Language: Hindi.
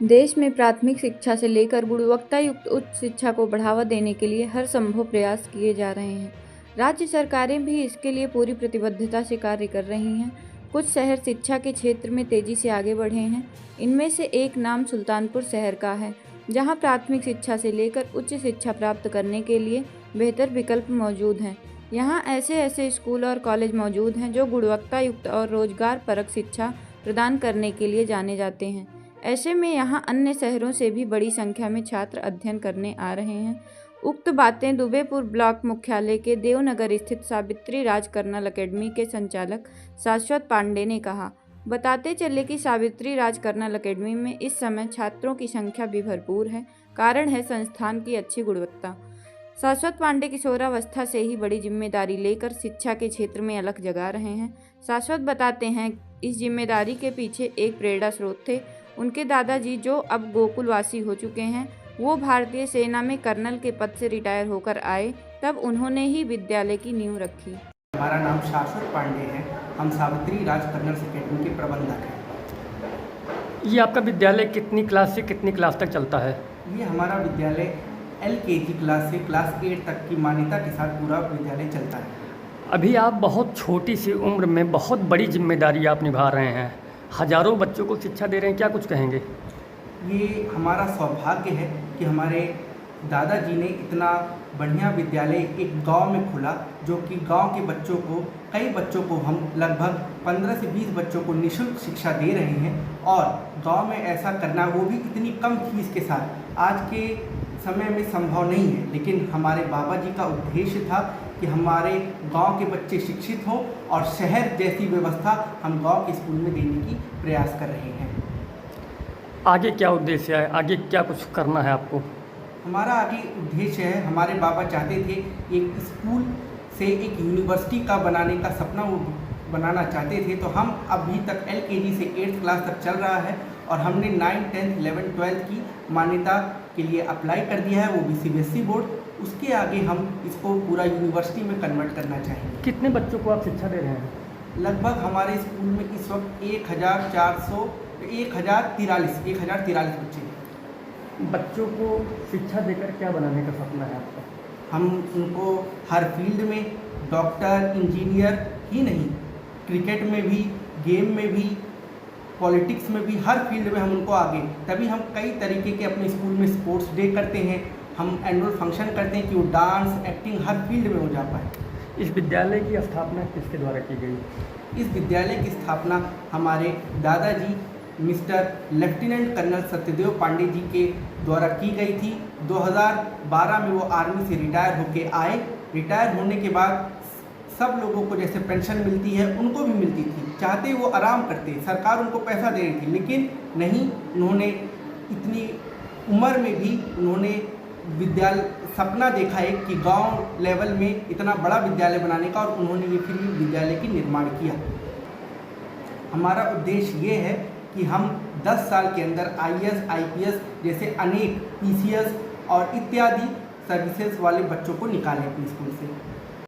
देश में प्राथमिक शिक्षा से लेकर गुणवत्ता युक्त उच्च शिक्षा को बढ़ावा देने के लिए हर संभव प्रयास किए जा रहे हैं। राज्य सरकारें भी इसके लिए पूरी प्रतिबद्धता से कार्य कर रही हैं। कुछ शहर शिक्षा के क्षेत्र में तेजी से आगे बढ़े हैं। इनमें से एक नाम सुल्तानपुर शहर का है, जहां प्राथमिक शिक्षा से लेकर उच्च शिक्षा प्राप्त करने के लिए बेहतर विकल्प मौजूद हैं। यहाँ ऐसे ऐसे स्कूल और कॉलेज मौजूद हैं जो गुणवत्ता युक्त और रोजगार परक शिक्षा प्रदान करने के लिए जाने जाते हैं। ऐसे में यहाँ अन्य शहरों से भी बड़ी संख्या में छात्र अध्ययन करने आ रहे हैं। उक्त बातें दुबेपुर ब्लॉक मुख्यालय के देवनगर स्थित सावित्री राज कर्नल अकेडमी के संचालक शाश्वत पांडे ने कहा। बताते चले कि सावित्री राज कर्नल अकेडमी में इस समय छात्रों की संख्या भी भरपूर है। कारण है संस्थान की अच्छी गुणवत्ता। शाश्वत पांडे किशोरावस्था से ही बड़ी जिम्मेदारी लेकर शिक्षा के क्षेत्र में अलख जगा रहे हैं। शाश्वत बताते हैं, इस जिम्मेदारी के पीछे एक प्रेरणा स्रोत थे। उनके दादाजी, जो अब गोकुलवासी हो चुके हैं, वो भारतीय सेना में कर्नल के पद से रिटायर होकर आए, तब उन्होंने ही विद्यालय की नींव रखी। हमारा नाम शाश्वत पांडे है। हम सावित्री राज कर्नल अकेडमी के प्रबंधक हैं। ये आपका विद्यालय कितनी क्लास से कितनी क्लास तक चलता है? ये हमारा विद्यालय LKG क्लास से क्लास 8 तक की मान्यता के साथ पूरा विद्यालय चलता है। अभी आप बहुत छोटी सी उम्र में बहुत बड़ी जिम्मेदारी आप निभा रहे हैं, हजारों बच्चों को शिक्षा दे रहे हैं, क्या कुछ कहेंगे? ये हमारा सौभाग्य है कि हमारे दादाजी ने इतना बढ़िया विद्यालय एक गांव में खोला, जो कि गांव के बच्चों को, कई बच्चों को, हम लगभग 15 से 20 बच्चों को निःशुल्क शिक्षा दे रहे हैं। और गांव में ऐसा करना, वो भी इतनी कम फीस के साथ, आज के समय में संभव नहीं है। लेकिन हमारे बाबा जी का उद्देश्य था कि हमारे गांव के बच्चे शिक्षित हों और शहर जैसी व्यवस्था हम गांव के स्कूल में देने की प्रयास कर रहे हैं। आगे क्या उद्देश्य है, आगे क्या कुछ करना है आपको? हमारा आगे उद्देश्य है, हमारे बाबा चाहते थे एक स्कूल से एक यूनिवर्सिटी का बनाने का सपना वो बनाना चाहते थे। तो हम अभी तक LKG से 8th क्लास तक चल रहा है और हमने 9, 10, 11, 12 की मान्यता के लिए अप्लाई कर दिया है, वो भी CBSE बोर्ड। उसके आगे हम इसको पूरा यूनिवर्सिटी में कन्वर्ट करना चाहेंगे। कितने बच्चों को आप शिक्षा दे रहे हैं? लगभग हमारे स्कूल में इस वक्त 1043 बच्चे हैं। बच्चों को शिक्षा देकर क्या बनाने का सपना है आपका? हम उनको हर फील्ड में डॉक्टर, इंजीनियर ही नहीं, क्रिकेट में भी, गेम में भी, पॉलिटिक्स में भी, हर फील्ड में हम उनको आगे, तभी हम कई तरीके के अपने स्कूल में स्पोर्ट्स डे करते हैं, हम एनुअल फंक्शन करते हैं कि वो डांस, एक्टिंग, हर फील्ड में हो जा पाए। इस विद्यालय की स्थापना किसके द्वारा की गई? इस विद्यालय की स्थापना हमारे दादाजी mister lieutenant colonel Satyadev Pandey ji के द्वारा की गई थी। 2012 में वो आर्मी से रिटायर होके आए। रिटायर होने के बाद सब लोगों को जैसे पेंशन मिलती है, उनको भी मिलती थी। चाहते वो आराम करते, सरकार उनको पैसा दे रही थी, लेकिन नहीं, उन्होंने इतनी उम्र में भी उन्होंने विद्यालय सपना देखा है कि गांव लेवल में इतना बड़ा विद्यालय बनाने का, और उन्होंने ये फिर विद्यालय की निर्माण किया। हमारा उद्देश्य ये है कि हम 10 साल के अंदर IAS, IPS जैसे अनेक PCS और इत्यादि सर्विसेज वाले बच्चों को निकालें अपने स्कूल से।